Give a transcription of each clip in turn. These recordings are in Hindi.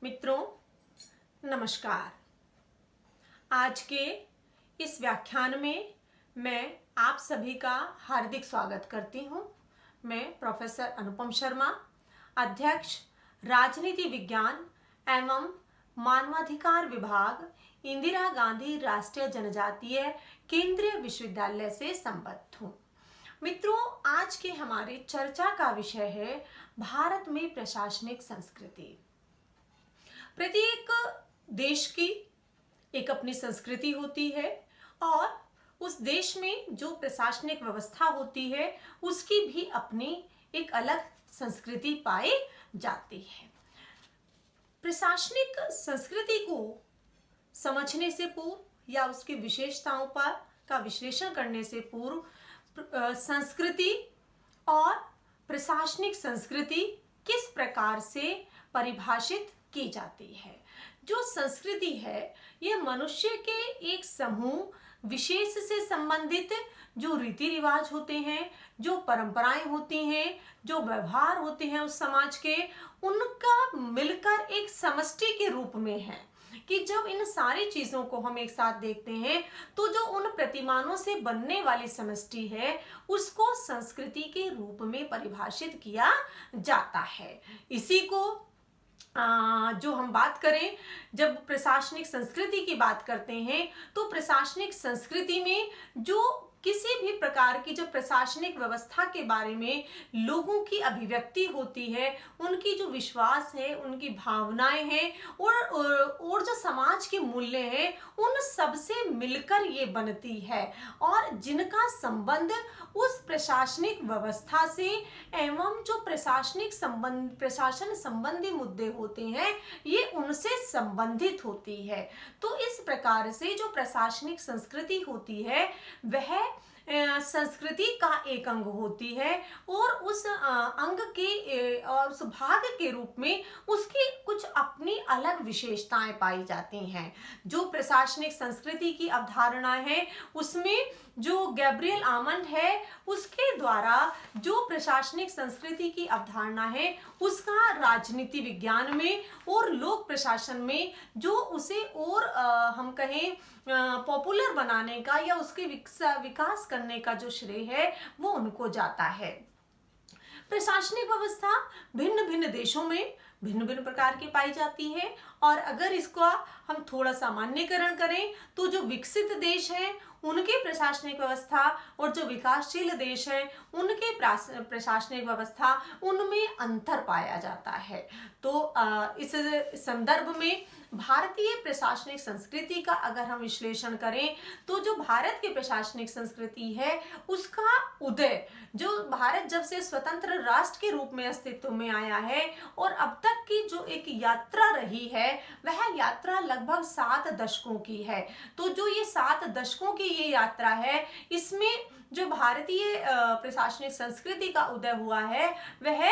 मित्रों, नमस्कार। आज के इस व्याख्यान में मैं आप सभी का हार्दिक स्वागत करती हूँ। मैं प्रोफेसर अनुपम शर्मा, अध्यक्ष राजनीति विज्ञान एवं मानवाधिकार विभाग, इंदिरा गांधी राष्ट्रीय जनजातीय केंद्रीय विश्वविद्यालय से संबद्ध हूँ। मित्रों, आज के हमारे चर्चा का विषय है भारत में प्रशासनिक संस्कृति। प्रत्येक देश की एक अपनी संस्कृति होती है और उस देश में जो प्रशासनिक व्यवस्था होती है उसकी भी अपनी एक अलग संस्कृति पाई जाती है। प्रशासनिक संस्कृति को समझने से पूर्व या उसकी विशेषताओं पर का विश्लेषण करने से पूर्व संस्कृति और प्रशासनिक संस्कृति किस प्रकार से परिभाषित की जाती है। जो संस्कृति है यह मनुष्य के एक समूह विशेष से संबंधित जो रीति रिवाज होते हैं, जो परंपराएं होती हैं, जो व्यवहार होते हैं उस समाज के, उनका मिलकर एक समष्टि के रूप में है कि जब इन सारी चीजों को हम एक साथ देखते हैं तो जो उन प्रतिमानों से बनने वाली समष्टि है उसको संस्कृति के रूप में परिभाषित किया जाता है। इसी को जो हम बात करें, जब प्रशासनिक संस्कृति की बात करते हैं तो प्रशासनिक संस्कृति में जो किसी भी प्रकार की जो प्रशासनिक व्यवस्था के बारे में लोगों की अभिव्यक्ति होती है, उनकी जो विश्वास है, उनकी भावनाएं हैं और जो समाज के मूल्य हैं, उन सब से मिलकर ये बनती है और जिनका संबंध उस प्रशासनिक व्यवस्था से एवं जो प्रशासन संबंधी मुद्दे होते हैं ये उनसे संबंधित होती है। तो इस प्रकार से जो प्रशासनिक संस्कृति होती है वह संस्कृति का एक अंग होती है और उस अंग के और उस भाग के रूप में उसकी कुछ अपनी अलग विशेषताएं पाई जाती हैं। जो प्रशासनिक संस्कृति की अवधारणा है उसमें जो गैब्रियल आमंड है उसके द्वारा जो प्रशासनिक संस्कृति की अवधारणा है उसका राजनीति विज्ञान में और लोक प्रशासन में जो उसे और हम कहें पॉपुलर बनाने का या उसके विकास करने का जो श्रेय है वो उनको जाता है। प्रशासनिक व्यवस्था भिन्न भिन्न देशों में भिन्न भिन्न प्रकार की पाई जाती है और अगर इसका हम थोड़ा सामान्यकरण करें तो जो विकसित देश हैं उनके प्रशासनिक व्यवस्था और जो विकासशील देश हैं उनके प्रशासनिक व्यवस्था उनमें अंतर पाया जाता है। तो इस संदर्भ में भारतीय प्रशासनिक संस्कृति का अगर हम विश्लेषण करें तो जो भारत की प्रशासनिक संस्कृति है उसका उदय, जो भारत जब से स्वतंत्र राष्ट्र के रूप में अस्तित्व में आया है और अब तक की जो एक यात्रा रही है वह यात्रा लगभग 7 दशकों की है। तो जो ये 7 दशकों की ये यात्रा है इसमें जो भारतीय प्रशासनिक संस्कृति का उदय हुआ है वह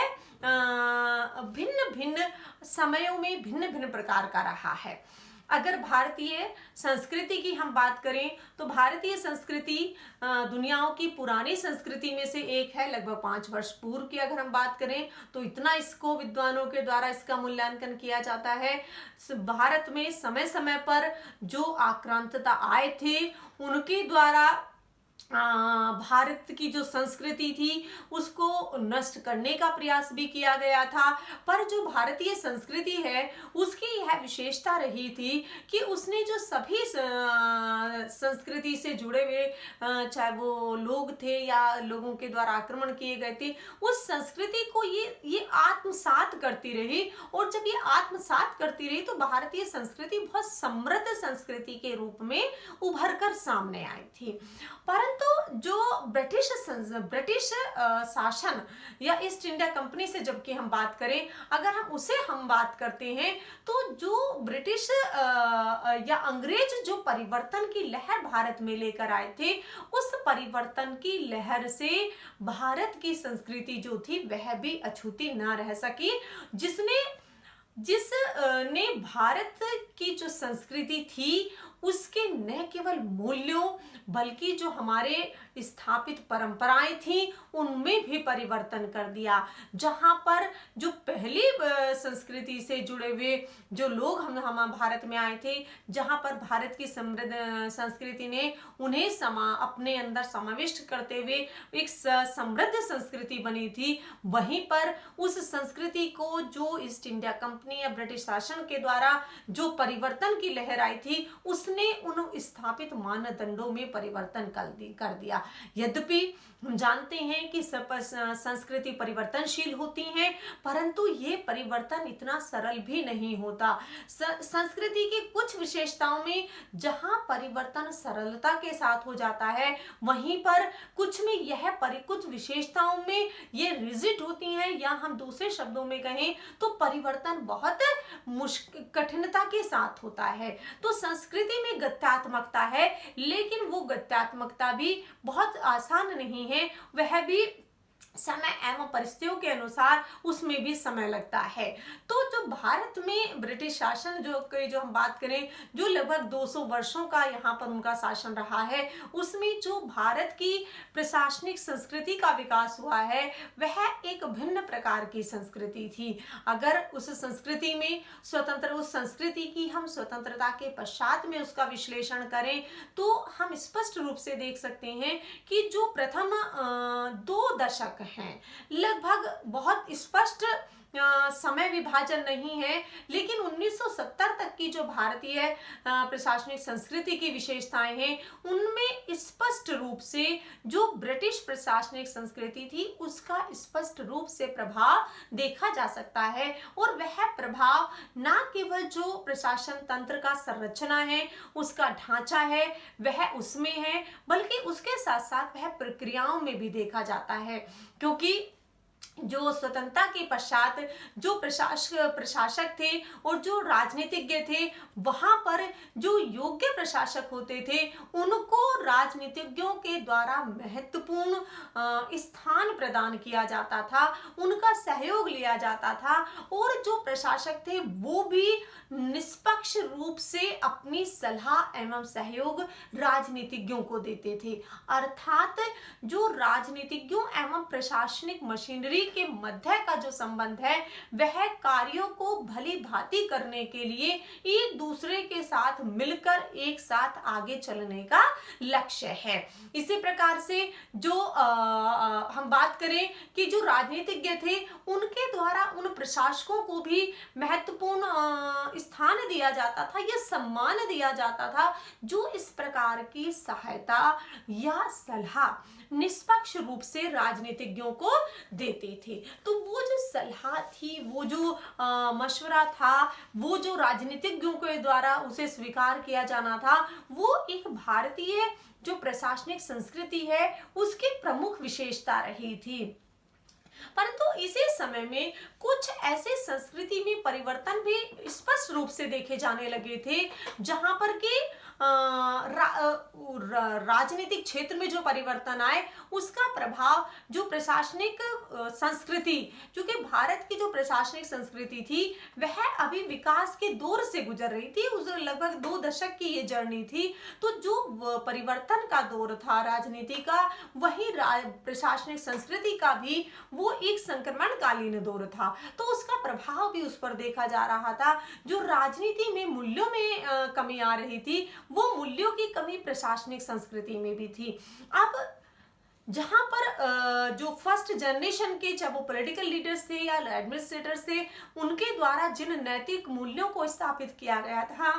भिन्न भिन्न समयों में भिन्न भिन्न प्रकार का रहा है। अगर भारतीय संस्कृति की हम बात करें तो भारतीय संस्कृति दुनियाओं की पुरानी संस्कृति में से एक है। लगभग 5 वर्ष पूर्व की अगर हम बात करें तो इतना इसको विद्वानों के द्वारा इसका मूल्यांकन किया जाता है। भारत में समय समय पर जो आक्रांतता आए थे उनके द्वारा भारत की जो संस्कृति थी उसको नष्ट करने का प्रयास भी किया गया था, पर जो भारतीय संस्कृति है उसकी यह विशेषता रही थी कि उसने जो सभी संस्कृति से जुड़े हुए चाहे वो लोग थे या लोगों के द्वारा आक्रमण किए गए थे उस संस्कृति को ये आत्मसात करती रही और जब ये आत्मसात करती रही तो भारतीय संस्कृति बहुत समृद्ध संस्कृति के रूप में उभर कर सामने आई थी। परंतु जो ब्रिटिश शासन या ईस्ट इंडिया कंपनी से जबकि हम बात करें, अगर हम बात करते हैं तो जो ब्रिटिश या अंग्रेज जो परिवर्तन की लहर भारत में लेकर आए थे उस परिवर्तन की लहर से भारत की संस्कृति जो थी वह भी अछूती ना रह सकी, जिसने भारत की जो संस्कृति थी उसके न केवल मूल्यों बल्कि जो हमारे स्थापित परंपराएं थी उनमें भी परिवर्तन कर दिया। जहां पर जो पहली संस्कृति से जुड़े हुए जो लोग हम भारत में आए थे, जहां पर भारत की समृद्ध संस्कृति ने उन्हें अपने अंदर समाविष्ट करते हुए एक समृद्ध संस्कृति बनी थी, वहीं पर उस संस्कृति को जो ईस्ट इंडिया कंपनी या ब्रिटिश शासन के द्वारा जो परिवर्तन की लहर आई थी उसने उन स्थापित मानदंडों में परिवर्तन कर दिया। यद्यपि हम जानते हैं कि संस्कृति परिवर्तनशील होती हैं, परंतु ये परिवर्तन इतना सरल भी नहीं होता। संस्कृति की कुछ विशेषताओं में जहां परिवर्तन सरलता के साथ हो जाता है, वहीं पर कुछ विशेषताओं में ये रिजिड होती हैं, या हम दूसरे शब्दों में कहें तो परिवर्तन बहुत कठिनता के साथ होता है। तो संस्कृति में गत्यात्मकता है, लेकिन वो गत्यात्मकता भी बहुत आसान नहीं है, वह भी समय एवं परिस्थितियों के अनुसार उसमें भी समय लगता है। तो जो भारत में ब्रिटिश शासन जो हम बात करें, जो लगभग 200 वर्षों का यहाँ पर उनका शासन रहा है, उसमें जो भारत की प्रशासनिक संस्कृति का विकास हुआ है वह एक भिन्न प्रकार की संस्कृति थी। अगर उस संस्कृति की हम स्वतंत्रता के पश्चात में उसका विश्लेषण करें तो हम स्पष्ट रूप से देख सकते हैं कि जो प्रथम 2 दशक हैं, लगभग बहुत स्पष्ट समय विभाजन नहीं है, लेकिन 1970 तक की जो भारतीय प्रशासनिक संस्कृति की विशेषताएं हैं उनमें स्पष्ट रूप से जो ब्रिटिश प्रशासनिक संस्कृति थी उसका स्पष्ट रूप से प्रभाव देखा जा सकता है। और वह प्रभाव न केवल जो प्रशासन तंत्र का संरचना है, उसका ढांचा है, वह उसमें है, बल्कि उसके साथ साथ वह प्रक्रियाओं में भी देखा जाता है। क्योंकि जो स्वतंत्रता के पश्चात जो प्रशासक थे और जो राजनीतिज्ञ थे, वहां पर जो योग्य प्रशासक होते थे उनको राजनीतिज्ञों के द्वारा महत्वपूर्ण स्थान प्रदान किया जाता था, उनका सहयोग लिया जाता था, और जो प्रशासक थे वो भी निष्पक्ष रूप से अपनी सलाह एवं सहयोग राजनीतिज्ञों को देते थे। अर्थात जो राजनीतिज्ञों एवं प्रशासनिक मशीनरी के मध्य का जो संबंध है वह कार्यों को भली भांति करने के लिए एक दूसरे के साथ मिलकर एक साथ आगे चलने का लक्ष्य है। इसी प्रकार से जो हम बात करें कि जो राजनीतिज्ञ थे उनके द्वारा उन प्रशासकों को भी महत्वपूर्ण स्थान दिया जाता था या सम्मान दिया जाता था, जो इस प्रकार की सहायता या सलाह निष्पक्ष रूप से राजनीतिज्ञों को देते थे। तो वो जो सलाह थी, वो जो मशवरा था, वो जो राजनीतिज्ञों के द्वारा उसे स्वीकार किया जाना था, वो एक भारतीय जो प्रशासनिक संस्कृति है उसकी प्रमुख विशेषता रही थी। परंतु इसी समय में कुछ ऐसे संस्कृति में परिवर्तन भी स्पष्ट रूप से देखे जाने लगे थे, जहां पर कि राजनीतिक क्षेत्र में जो परिवर्तन आए उसका प्रभाव जो प्रशासनिक संस्कृति, क्योंकि भारत की जो प्रशासनिक संस्कृति थी वह अभी विकास के दौर से गुजर रही थी, उस लगभग 2 दशक की ये जर्नी थी। तो जो परिवर्तन का दौर था राजनीति का, वही प्रशासनिक संस्कृति का भी वो एक संक्रमणकालीन दौर था, तो उसका प्रभाव भी उस पर देखा जा रहा था। जो राजनीति में मूल्यों में कमी आ रही थी, वो मूल्यों की कमी प्रशासनिक संस्कृति में भी थी। अब जहां पर जो फर्स्ट जनरेशन के, चाहे वो पॉलिटिकल लीडर्स थे या एडमिनिस्ट्रेटर्स थे, उनके द्वारा जिन नैतिक मूल्यों को स्थापित किया गया था,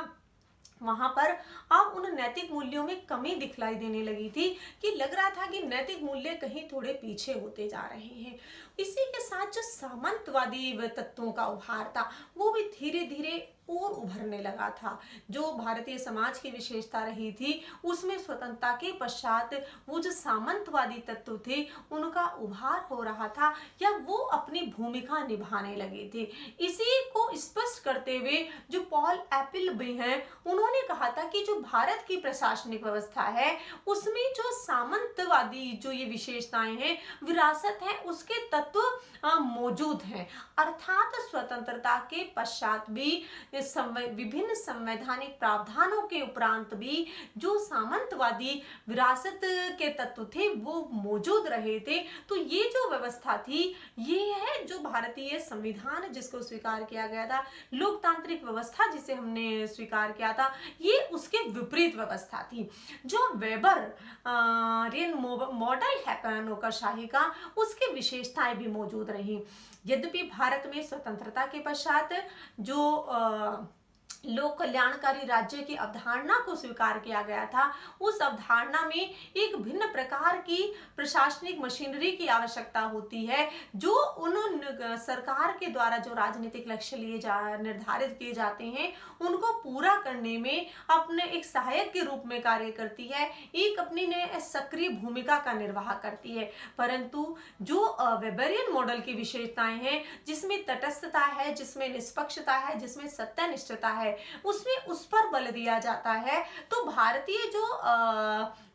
वहां पर अब उन नैतिक मूल्यों में कमी दिखलाई देने लगी थी कि लग रहा था कि नैतिक मूल्य कहीं थोड़े पीछे होते जा रहे हैं। इसी के साथ जो सामंतवादी तत्वों का उभार था वो भी धीरे धीरे और उभरने लगा था। जो भारतीय समाज की विशेषता रही थी उसमें स्वतंत्रता के पश्चात वो जो सामंतवादी तत्व थे उनका उभार हो रहा था या वो अपनी भूमिका निभाने लगे थे। इसी को स्पष्ट करते हुए जो पॉल एपिल भी हैं, उन्होंने उन्होंने कहा था कि जो भारत की प्रशासनिक व्यवस्था है उसमें जो सामंतवादी जो ये विशेषताएं हैं, विरासत है, उसके तत्व मौजूद हैं। अर्थात स्वतंत्रता के पश्चात भी विभिन्न संवैधानिक प्रावधानों के उपरांत भी जो सामंतवादी विरासत के तत्व थे वो मौजूद रहे थे। तो ये जो व्यवस्था थी ये है जो भारतीय संविधान जिसको स्वीकार किया गया था, लोकतांत्रिक व्यवस्था जिसे हमने स्वीकार किया था, ये उसके विपरीत व्यवस्था थी। जो वेबर मॉडल है नौकरशाही का, उसकी विशेषताएं भी मौजूद रही। यद्यपि भारत में स्वतंत्रता के पश्चात जो लोक कल्याणकारी राज्य की अवधारणा को स्वीकार किया गया था, उस अवधारणा में एक भिन्न प्रकार की प्रशासनिक मशीनरी की आवश्यकता होती है जो उन सरकार के द्वारा जो राजनीतिक लक्ष्य निर्धारित किए जाते हैं उनको पूरा करने में अपने एक सहायक के रूप में कार्य करती है, एक अपनी सक्रिय भूमिका का निर्वाह करती है। परंतु जो वेबरियन मॉडल की विशेषताएं हैं, जिसमें तटस्थता है, जिसमें निष्पक्षता है, जिसमें सत्यनिष्ठता है, उसमें उस पर बल दिया जाता है। तो भारतीय जो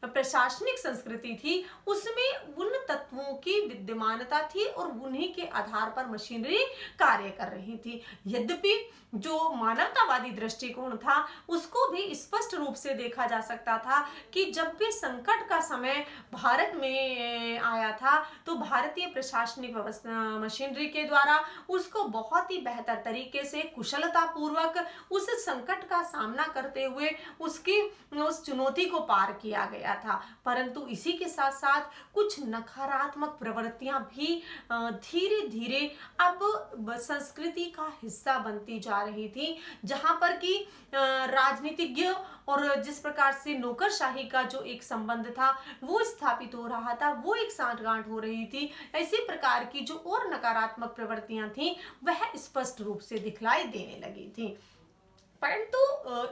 प्रशासनिक संस्कृति थी उसमें उन तत्वों की विद्यमानता थी और उन्हीं के आधार पर मशीनरी कार्य कर रही थी। यद्यपि जो मानवतावादी दृष्टिकोण था उसको भी स्पष्ट रूप से देखा जा सकता था कि जब भी संकट का समय भारत में आया था तो भारतीय प्रशासनिक व्यवस्था मशीनरी के द्वारा उसको बहुत ही बेहतर तरीके से कुशलता पूर्वक उस संकट का सामना करते हुए उस चुनौती को पार किया गया था। परंतु इसी के साथ साथ कुछ नकारात्मक प्रवृत्तियां भी धीरे धीरे अब संस्कृति का हिस्सा बनती जा रही थी, जहां पर कि राजनीतिज्ञ और जिस प्रकार से नौकरशाही का जो एक संबंध था वो स्थापित हो रहा था, वो एक सांठगांठ हो रही थी। ऐसी प्रकार की जो और नकारात्मक प्रवृत्तियां थी वह स्पष्ट रूप से दिखलाई देने लगी थी। परंतु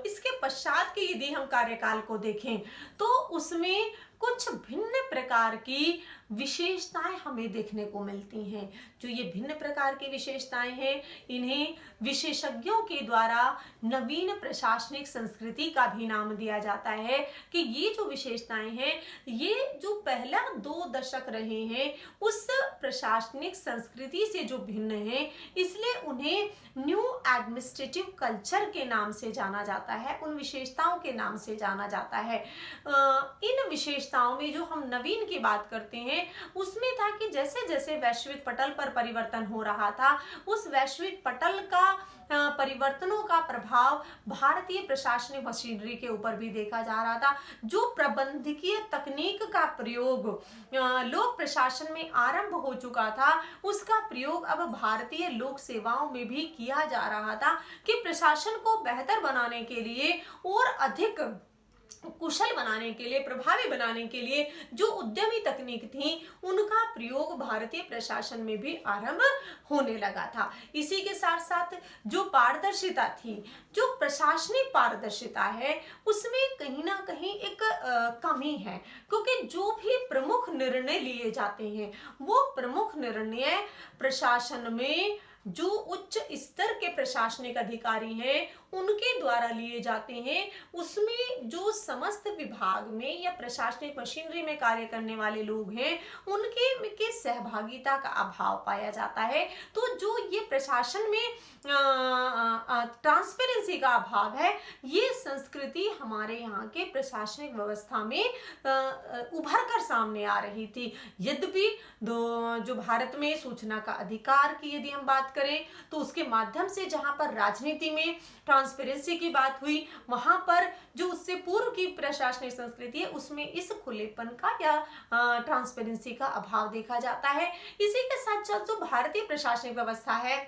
इसके पश्चात के यदि हम कार्यकाल को देखें तो उसमें कुछ भिन्न प्रकार की विशेषताएं हमें देखने को मिलती हैं। जो ये भिन्न प्रकार की विशेषताएं हैं इन्हें विशेषज्ञों के द्वारा नवीन प्रशासनिक संस्कृति का भी नाम दिया जाता है कि ये जो विशेषताएं हैं ये जो पहला 2 दशक रहे हैं उस प्रशासनिक संस्कृति से जो भिन्न है, इसलिए उन्हें न्यू एडमिनिस्ट्रेटिव कल्चर के नाम से जाना जाता है, उन विशेषताओं के नाम से जाना जाता है। इन विशेषताओं में जो हम नवीन की बात करते हैं उसमें था कि जैसे जैसे वैश्विक पटल पर परिवर्तन हो रहा था उस वैश्विक पटल का परिवर्तनों का प्रभाव भारतीय प्रशासनिक मशीनरी के ऊपर भी देखा जा रहा था। जो प्रबंधकीय तकनीक का प्रयोग लोक प्रशासन में आरंभ हो चुका था उसका प्रयोग अब भारतीय लोक सेवाओं में भी किया जा रहा था कि प्रशासन को बेहतर बनाने के लिए और अधिक कुशल बनाने के लिए, प्रभावी बनाने के लिए जो उद्यमी तकनीक थी उनका प्रयोग भारतीय प्रशासन में भी आरंभ होने लगा था। इसी के साथ साथ जो पारदर्शिता थी, जो प्रशासनिक पारदर्शिता है उसमें कहीं ना कहीं एक कमी है, क्योंकि जो भी प्रमुख निर्णय लिए जाते हैं वो प्रमुख निर्णय प्रशासन में जो उच्च स्तर के प्रशासनिक अधिकारी हैं उनके द्वारा लिए जाते हैं। उसमें जो समस्त विभाग में या प्रशासनिक मशीनरी में कार्य करने वाले लोग हैं उनके सहभागिता का अभाव पाया जाता है। तो जो ये प्रशासन में ट्रांसपेरेंसी का अभाव है, ये संस्कृति हमारे यहाँ के प्रशासनिक व्यवस्था में उभर कर सामने आ रही थी। यद्यपि जो भारत में सूचना का अधिकार की यदि हम बात करें तो उसके माध्यम से जहां पर राजनीति में ट्रांसपेरेंसी की बात हुई, वहां पर जो उससे पूर्व की प्रशासनिक संस्कृति है उसमें इस खुलेपन का या ट्रांसपेरेंसी का अभाव देखा जाता है। इसी के साथ साथ जो भारतीय प्रशासनिक व्यवस्था है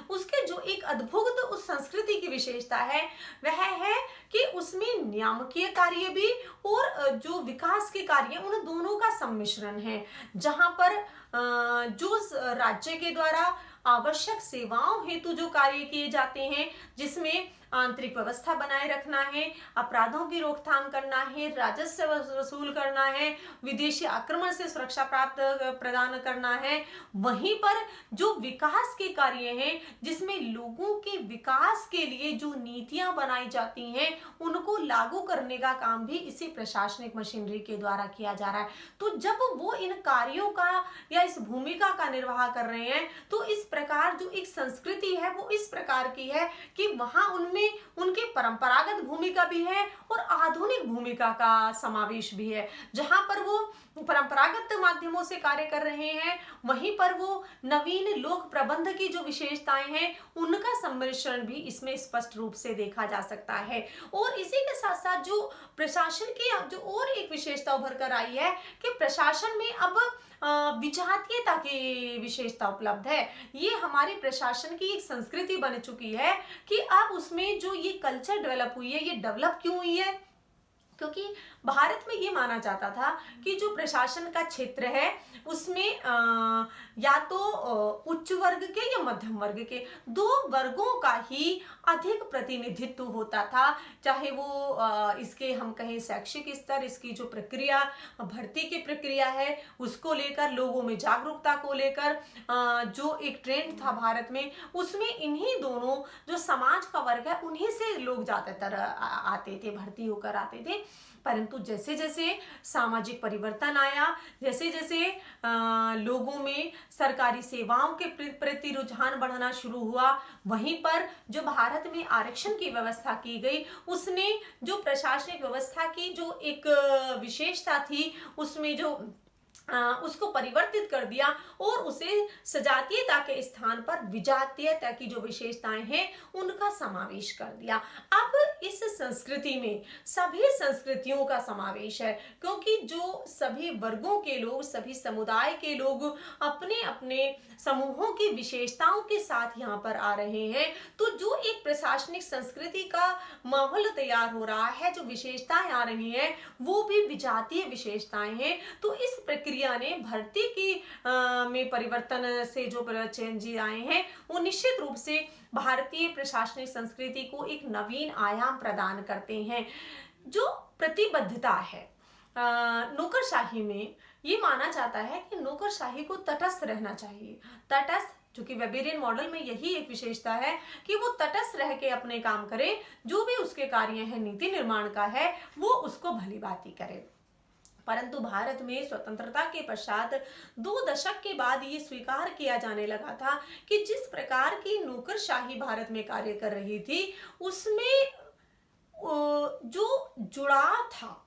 उसके जो एक अद्भुत उस संस्कृति की विशेषता है वह है कि उसमें नियामकीय कार्य भी और जो विकास के कार्य उन दोनों का सम्मिश्रण है, जहां पर जो राज्य के द्वारा आवश्यक सेवाओं हेतु जो कार्य किए जाते हैं जिसमें आंतरिक व्यवस्था बनाए रखना है, अपराधों की रोकथाम करना है, राजस्व वसूल करना है, विदेशी आक्रमण से सुरक्षा प्राप्त प्रदान करना है। वहीं पर जो विकास के कार्य हैं, जिसमें लोगों के विकास के लिए जो नीतियां बनाई जाती हैं उनको लागू करने का काम भी इसी प्रशासनिक मशीनरी के द्वारा किया जा रहा है। तो जब वो इन कार्यों का या इस भूमिका का निर्वाह कर रहे हैं तो इस प्रकार जो एक संस्कृति है वो इस प्रकार की है कि वहां उनमें उनके परंपरागत भूमिका भी है और आधुनिक भूमिका का समावेश भी है। जहां पर वो परंपरागत माध्यमों से कार्य कर रहे हैं वहीं पर वो नवीन लोक प्रबंध की जो विशेषताएं हैं उनका सम्मिश्रण भी इसमें स्पष्ट रूप से देखा जा सकता है। और इसी के साथ साथ जो प्रशासन की जो और एक विशेषता उभर कर आई है कि प्रशासन में अब विजातीयता की विशेषता उपलब्ध है। ये हमारे प्रशासन की एक संस्कृति बन चुकी है कि अब उसमें जो ये कल्चर डेवलप हुई है, ये डेवलप क्यों हुई है? क्योंकि भारत में ये माना जाता था कि जो प्रशासन का क्षेत्र है उसमें या तो उच्च वर्ग के या मध्यम वर्ग के दो वर्गों का ही अधिक प्रतिनिधित्व होता था। चाहे वो इसके हम कहें शैक्षिक स्तर, इसकी जो प्रक्रिया भर्ती की प्रक्रिया है उसको लेकर, लोगों में जागरूकता को लेकर जो एक ट्रेंड था भारत में, उसमें इन्हीं दोनों जो समाज का वर्ग है उन्हीं से लोग ज्यादातर आते थे, भर्ती होकर आते थे। परंतु जैसे जैसे सामाजिक परिवर्तन आया, जैसे जैसे लोगों में सरकारी सेवाओं के प्रति रुझान बढ़ना शुरू हुआ, वहीं पर जो भारत में आरक्षण की व्यवस्था की गई उसने जो प्रशासनिक व्यवस्था की जो एक विशेषता थी उसमें जो उसको परिवर्तित कर दिया और उसे सजातीयता के स्थान पर विजातीयता की जो विशेषताएं हैं उनका समावेश कर दिया। अब इस संस्कृति में सभी संस्कृतियों का समावेश है क्योंकि जो सभी वर्गों के लोग, सभी समुदाय के लोग अपने अपने समूहों की विशेषताओं के साथ यहाँ पर आ रहे हैं। तो जो एक प्रशासनिक संस्कृति का माहौल तैयार हो रहा है, जो विशेषताएं आ रही हैं वो भी विजातीय विशेषताएं हैं। तो इस प्रक्रिया ने भर्ती की में परिवर्तन से जो चेंज आए हैं वो निश्चित रूप से भारतीय प्रशासनिक संस्कृति को एक नवीन आयाम प्रदान करते हैं। जो प्रतिबद्धता है नौकरशाही में, ये माना जाता है कि नौकरशाही को तटस्थ रहना चाहिए। तटस्थ, जो कि वेबेरियन मॉडल में यही एक विशेषता है कि वो तटस्थ रह के अपने काम करे, जो भी उसके कार्य है नीति निर्माण का है वो उसको भली भांति करे। परंतु भारत में स्वतंत्रता के पश्चात 2 दशक के बाद ये स्वीकार किया जाने लगा था कि जिस प्रकार की नौकरशाही भारत में कार्य कर रही थी उसमें जो जुड़ाव था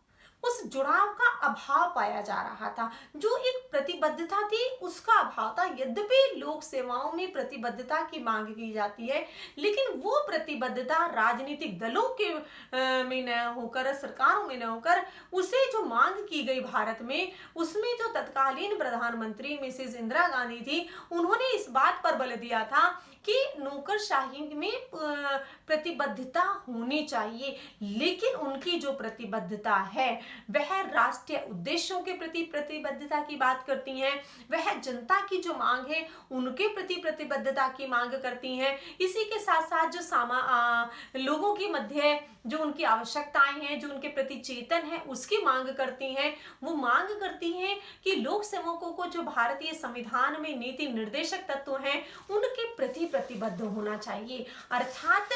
उस जुड़ाव का अभाव पाया जा रहा था। जो एक प्रतिबद्धता थी उसका अभाव था। यद्यपि लोक सेवाओं में प्रतिबद्धता की मांग की जाती है लेकिन वो प्रतिबद्धता राजनीतिक दलों के में न होकर, सरकारों में न होकर, उसे जो मांग की गई भारत में, उसमें जो तत्कालीन प्रधानमंत्री मिसेस इंदिरा गांधी थी उन्होंने इस बात पर बल दिया था कि नौकरशाही में प्रतिबद्धता होनी चाहिए, लेकिन उनकी जो प्रतिबद्धता है वह राष्ट्रीय उद्देश्यों के प्रति प्रतिबद्धता की बात करती हैं, वह जनता की जो मांग है उनके प्रति प्रतिबद्धता की मांग करती हैं। इसी के साथ साथ जो लोगों के मध्य जो उनकी आवश्यकताएं हैं, जो उनके प्रति चेतन है, उसकी मांग करती हैं। वो मांग करती हैं कि लोक सेवकों को जो भारतीय संविधान में नीति निर्देशक तत्व हैं उनके प्रति प्रतिबद्ध होना चाहिए। अर्थात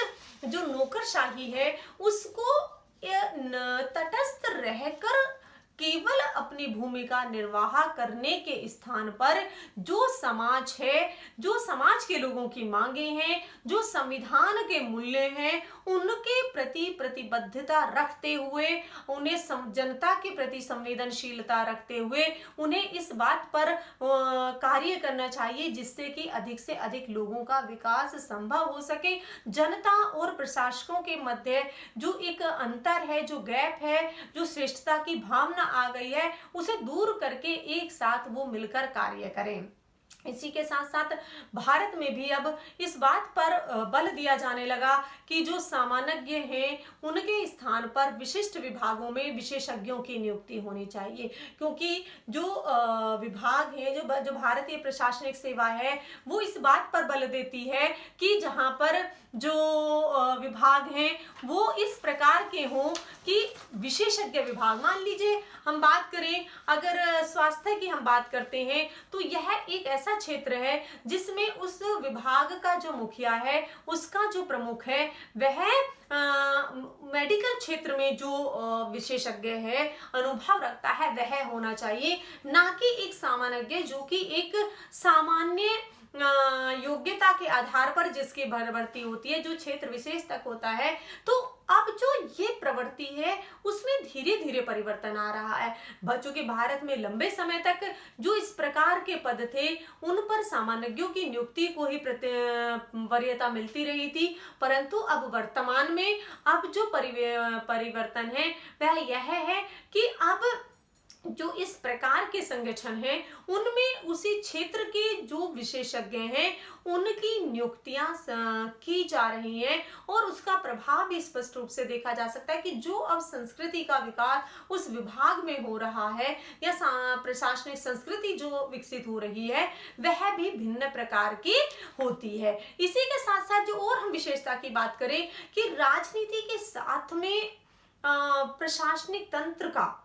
जो नौकरशाही है उसको तटस्थ रहकर केवल अपनी भूमिका निर्वाह करने के स्थान पर जो समाज है, जो समाज के लोगों की मांगे हैं, जो संविधान के मूल्य हैं, उनके प्रति प्रतिबद्धता रखते हुए, उन्हें जनता के प्रति संवेदनशीलता रखते हुए उन्हें इस बात पर कार्य करना चाहिए जिससे कि अधिक से अधिक लोगों का विकास संभव हो सके। जनता और प्रशासकों के मध्य जो एक अंतर है, जो गैप है, जो श्रेष्ठता की भावना आ गई है, उसे दूर करके एक साथ वो मिलकर कार्य करें। इसी के साथ साथ भारत में भी अब इस बात पर बल दिया जाने लगा कि जो सामान्यज्ञ हैं उनके स्थान पर विशिष्ट विभागों में विशेषज्ञों की नियुक्ति होनी चाहिए, क्योंकि जो विभाग है, जो भारतीय प्रशासनिक सेवा है, वो इस बात पर बल देती है कि जहां पर जो विभाग हैं वो इस प्रकार के हों कि विशेषज्ञ विभाग, मान लीजिए हम बात करें अगर स्वास्थ्य की हम बात करते हैं तो यह एक ऐसा क्षेत्र है जिसमें उस विभाग का जो मुखिया है, उसका जो प्रमुख है, वह मेडिकल क्षेत्र में जो विशेषज्ञ है, अनुभव रखता है, वह होना चाहिए, ना कि एक सामान्य जो कि एक सामान्य योग्यता के आधार पर जिसकी भर्ती होती है, जो क्षेत्र विशेष तक होता है। तो अब जो ये प्रवृत्ति है उसमें धीरे धीरे परिवर्तन आ रहा है। चूंकि भारत में लंबे समय तक जो इस प्रकार के पद थे उन पर सामान्यों की नियुक्ति को ही वरीयता मिलती रही थी, परंतु अब वर्तमान में अब जो परिवर्तन है वह यह है कि अब जो इस प्रकार के संगठन हैं उनमें उसी क्षेत्र के जो विशेषज्ञ हैं उनकी नियुक्तियां की जा रही हैं, और उसका प्रभाव भी स्पष्ट रूप से देखा जा सकता है कि जो अब संस्कृति का विकास उस विभाग में हो रहा है या प्रशासनिक संस्कृति जो विकसित हो रही है वह भी भिन्न प्रकार की होती है। इसी के साथ साथ जो और हम विशेषता की बात करें कि राजनीति के साथ में प्रशासनिक तंत्र का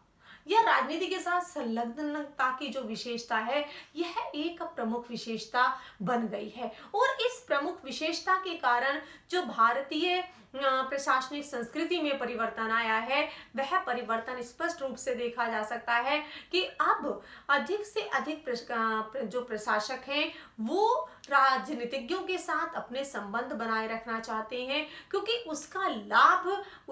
यह राजनीति के साथ संलग्नता की जो विशेषता है यह एक प्रमुख विशेषता बन गई है, और इस प्रमुख विशेषता के कारण जो भारतीय प्रशासनिक संस्कृति में परिवर्तन आया है वह परिवर्तन स्पष्ट रूप से देखा जा सकता है कि अब अधिक से अधिक जो प्रशासक हैं वो राजनीतिज्ञों के साथ अपने संबंध बनाए रखना चाहते हैं, क्योंकि उसका लाभ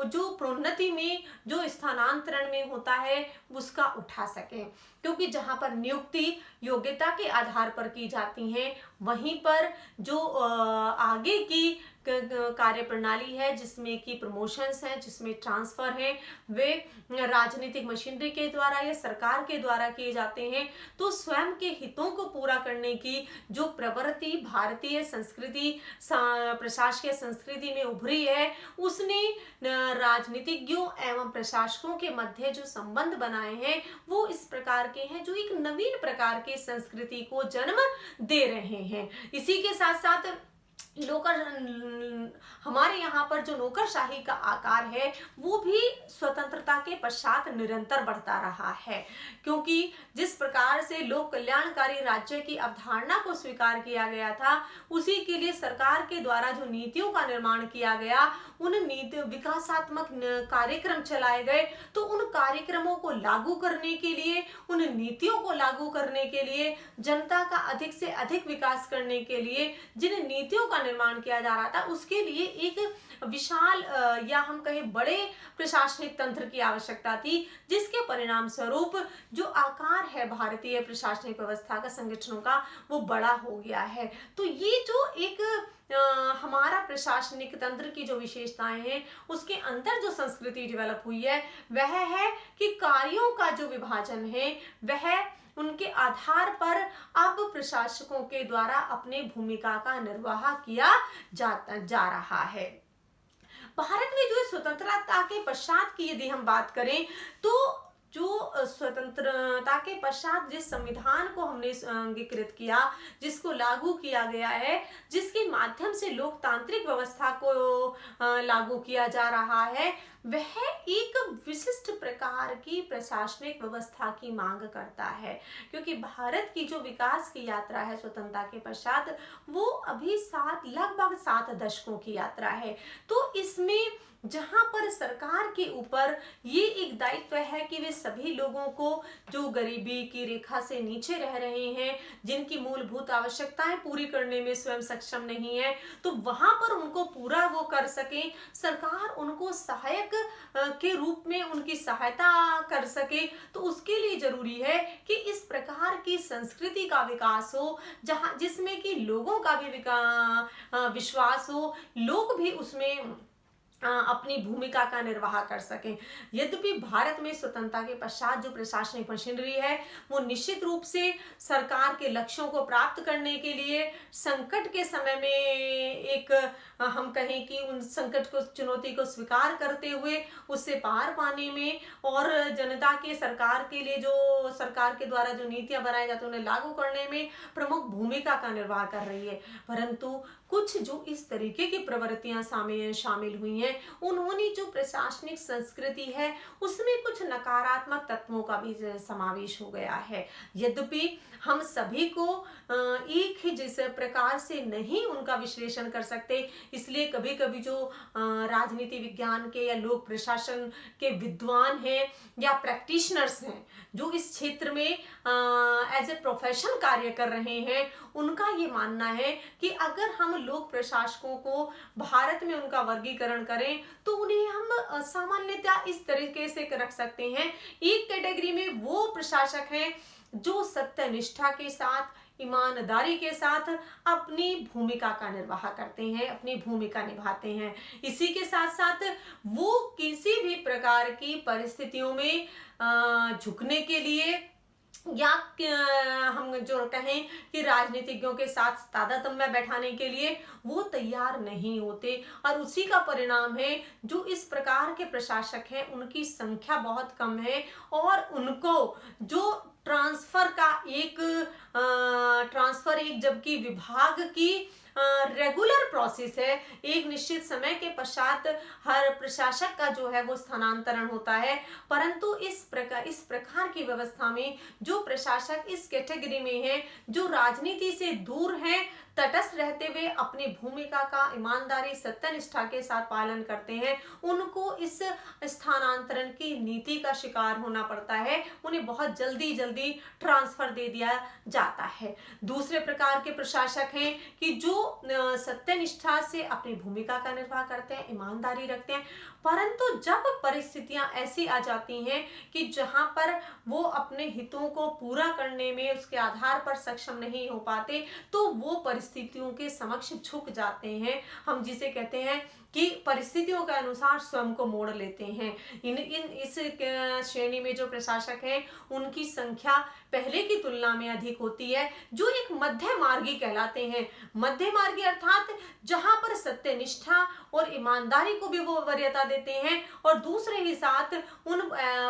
जो प्रोन्नति में जो स्थानांतरण में होता है उसका उठा सकें। क्योंकि जहां पर नियुक्ति योग्यता के आधार पर की जाती है वहीं पर जो आगे की कार्य प्रणाली है जिसमें कि प्रमोशंस हैं, जिसमें ट्रांसफर हैं, वे राजनीतिक मशीनरी के द्वारा या सरकार के द्वारा किए जाते हैं। तो स्वयं के हितों को पूरा करने की जो प्रवृत्ति भारतीय संस्कृति प्रशासकीय संस्कृति में उभरी है उसने राजनीतिज्ञों एवं प्रशासकों के मध्य जो संबंध बनाए हैं वो इस प्रकार के हैं जो एक नवीन प्रकार के संस्कृति को जन्म दे रहे हैं। इसी के साथ साथ हमारे यहाँ पर जो नौकरशाही का आकार है वो भी स्वतंत्रता के पश्चात निरंतर बढ़ता रहा है, क्योंकि जिस प्रकार से लोक कल्याणकारी राज्य की अवधारणा को स्वीकार किया गया था उसी के लिए सरकार के द्वारा जो नीतियों का निर्माण किया गया, उन नीति विकासात्मक कार्यक्रम चलाए गए, तो उन कार्यक्रमों को लागू करने के लिए, उन नीतियों को लागू करने के लिए, जनता का अधिक से अधिक विकास करने के लिए जिन नीतियों का निर्माण किया जा रहा था उसके लिए एक विशाल या हम कहें बड़े प्रशासनिक तंत्र की आवश्यकता थी, जिसके परिणाम स्वरूप जो आकार है भारतीय प्रशासनिक व्यवस्था का, संगठनों का, वो बड़ा हो गया है। तो ये जो एक हमारा प्रशासनिक तंत्र की जो विशेषताएं हैं उसके अंदर जो संस्कृति डेवलप हुई है वह है कि कार्यों का जो विभाजन है वह उनके आधार पर अब प्रशासकों के द्वारा अपनी भूमिका का निर्वाह किया जा रहा है। भारत में जो स्वतंत्रता के पश्चात की यदि हम बात करें तो जो स्वतंत्रता के पश्चात जिस संविधान को हमने अंगीकृत किया, जिसको लागू किया गया है, जिसके माध्यम से लोकतांत्रिक व्यवस्था को लागू किया जा रहा है, वह एक विशिष्ट प्रकार की प्रशासनिक व्यवस्था की मांग करता है, क्योंकि भारत की जो विकास की यात्रा है स्वतंत्रता के पश्चात वो अभी लगभग 7 दशकों की यात्रा है। तो इसमें जहां पर सरकार के ऊपर ये एक दायित्व है कि वे सभी लोगों को जो गरीबी की रेखा से नीचे रह रहे हैं, जिनकी मूलभूत आवश्यकताएं पूरी करने में स्वयं सक्षम नहीं है, तो वहां पर उनको पूरा वो कर सके, सरकार उनको सहायक के रूप में उनकी सहायता कर सके। तो उसके लिए जरूरी है कि इस प्रकार की संस्कृति का विकास हो जिसमें कि लोगों का भी विश्वास हो, लोग भी उसमें अपनी भूमिका का निर्वाह कर सकें। यद्यपि भारत में स्वतंत्रता के पश्चात जो प्रशासनिक मशीनरी है वो निश्चित रूप से सरकार के लक्ष्यों को प्राप्त करने के लिए संकट के समय में एक हम कहें कि उन संकट को, चुनौती को स्वीकार करते हुए उससे पार पाने में और जनता के सरकार के लिए जो सरकार के द्वारा जो नीतियां बनाई जाती हैं उन्हें लागू करने में प्रमुख भूमिका का निर्वाह कर रही है। परंतु कुछ जो इस तरीके की प्रवृत्तियां शामिल हुई हैं, उन्होंने जो प्रशासनिक संस्कृति है उसमें कुछ नकारात्मक तत्वों का भी समावेश हो गया है। यद्यपि हम सभी को एक ही जैसे प्रकार से नहीं उनका विश्लेषण कर सकते, इसलिए कभी कभी जो राजनीति विज्ञान के या लोक प्रशासन के विद्वान हैं या प्रैक्टिशनर्स हैं जो इस क्षेत्र में एज ए प्रोफेशन कार्य कर रहे हैं, उनका ये मानना है कि अगर हम लोक प्रशासकों को भारत में उनका वर्गीकरण करें तो उन्हें हम सामान्यतः इस तरीके से रख सकते हैं। एक कैटेगरी में वो प्रशासक हैं जो सत्यनिष्ठा के साथ, ईमानदारी के साथ अपनी भूमिका का निर्वाह करते हैं, अपनी भूमिका निभाते हैं। इसी के साथ साथ वो किसी भी प्रकार की परिस्थितियों में झुकने के लिए या हम जो कहें कि राजनीतिज्ञों के साथ तादात्म्य बैठाने के लिए वो तैयार नहीं होते, और उसी का परिणाम है जो इस प्रकार के प्रशासक हैं उनकी संख्या बहुत कम है, और उनको जो ट्रांसफर एक जबकि विभाग की रेगुलर प्रोसेस है, एक निश्चित समय के पश्चात हर प्रशासक का जो है वो स्थानांतरण होता है, परंतु इस प्रकार की व्यवस्था में जो प्रशासक इस कैटेगरी में है, जो राजनीति से दूर हैं, तटस्थ रहते हुए अपनी भूमिका का ईमानदारी सत्यनिष्ठा के साथ पालन करते हैं, उनको इस स्थानांतरण की नीति का शिकार होना पड़ता है, उन्हें बहुत जल्दी ट्रांसफर दे दिया जाता है। दूसरे प्रकार के प्रशासक हैं कि जो सत्यनिष्ठा से अपनी भूमिका का निर्वाह करते हैं, ईमानदारी रखते हैं, परंतु जब परिस्थितियां ऐसी आ जाती हैं कि जहां पर वो अपने हितों को पूरा करने में उसके आधार पर सक्षम नहीं हो पाते, तो वो परिस्थितियों के समक्ष झुक जाते हैं। हम जिसे कहते हैं कि परिस्थितियों के अनुसार स्वयं को मोड़ लेते हैं। इस श्रेणी में जो प्रशासक हैं उनकी संख्या पहले की तुलना में अधिक होती है, जो एक मध्य मार्गी कहलाते हैं। मध्य मार्गी अर्थात जहां पर सत्यनिष्ठा और ईमानदारी को भी वो वरीयता देते हैं, और दूसरे ही साथ उन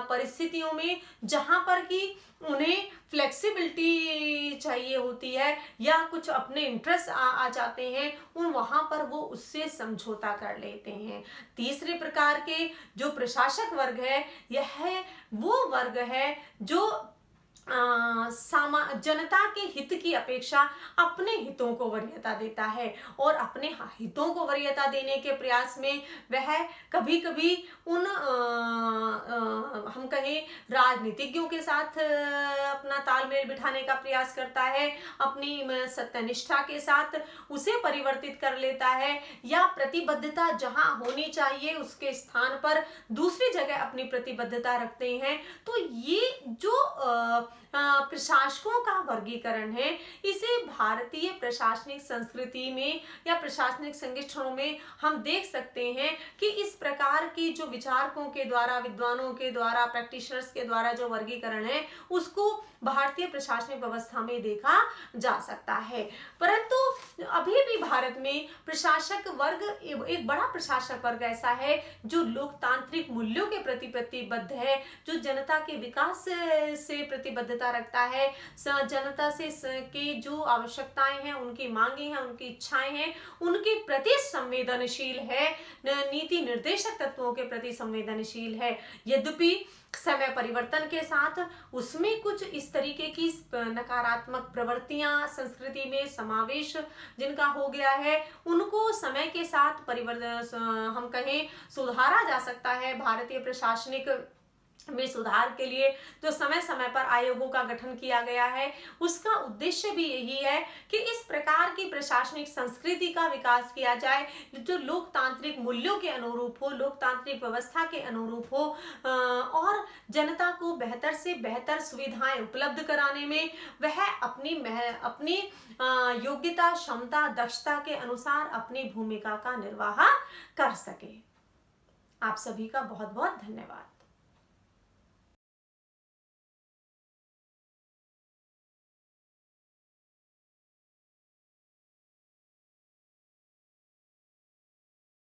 परिस्थितियों में जहां पर कि उन्हें फ्लेक्सिबिलिटी चाहिए होती है या कुछ अपने इंटरेस्ट आ जाते हैं, उन वहां पर वो उससे समझौता कर लेते हैं। तीसरे प्रकार के जो प्रशासक वर्ग है, यह वो वर्ग है जो जनता के हित की अपेक्षा अपने हितों को वरीयता देता है, और अपने हितों को वरीयता देने के प्रयास में वह कभी कभी उन हम कहें राजनीतिज्ञों के साथ अपना तालमेल बिठाने का प्रयास करता है, अपनी सत्यनिष्ठा के साथ उसे परिवर्तित कर लेता है, या प्रतिबद्धता जहां होनी चाहिए उसके स्थान पर दूसरी जगह अपनी प्रतिबद्धता रखते हैं। तो ये जो प्रशासकों का वर्गीकरण है, इसे भारतीय प्रशासनिक संस्कृति में या प्रशासनिक संगठनों में हम देख सकते हैं कि इस प्रकार की जो विचारकों के द्वारा, विद्वानों के द्वारा, प्रैक्टिशनर्स के द्वारा जो वर्गीकरण है उसको भारतीय प्रशासनिक व्यवस्था में देखा जा सकता है। परंतु अभी भी भारत में प्रशासक वर्ग, एक बड़ा प्रशासक वर्ग ऐसा है जो लोकतांत्रिक मूल्यों के प्रति प्रतिबद्ध है, जो जनता के विकास से प्रतिबद्धता रखता है, जनता से के जो आवश्यकताएं हैं, उनकी मांगे हैं, उनकी इच्छाएं हैं, उनके प्रति संवेदनशील है, नीति निर्देशक तत्वों के प्रति संवेदनशील है। यद्यपि समय परिवर्तन के साथ उसमें कुछ इस तरीके की नकारात्मक प्रवृत्तियां संस्कृति में समावेश जिनका हो गया है, उनको समय के साथ परिवर्तन हम कहें सुधारा जा सकता है। भारतीय प्रशासनिक में सुधार के लिए तो समय समय पर आयोगों का गठन किया गया है। उसका उद्देश्य भी यही है कि इस प्रकार की प्रशासनिक संस्कृति का विकास किया जाए जो लोकतांत्रिक मूल्यों के अनुरूप हो, लोकतांत्रिक व्यवस्था के अनुरूप हो, और जनता को बेहतर से बेहतर सुविधाएं उपलब्ध कराने में वह अपनी योग्यता, क्षमता, दक्षता के अनुसार अपनी भूमिका का निर्वाह कर सके। आप सभी का बहुत बहुत धन्यवाद।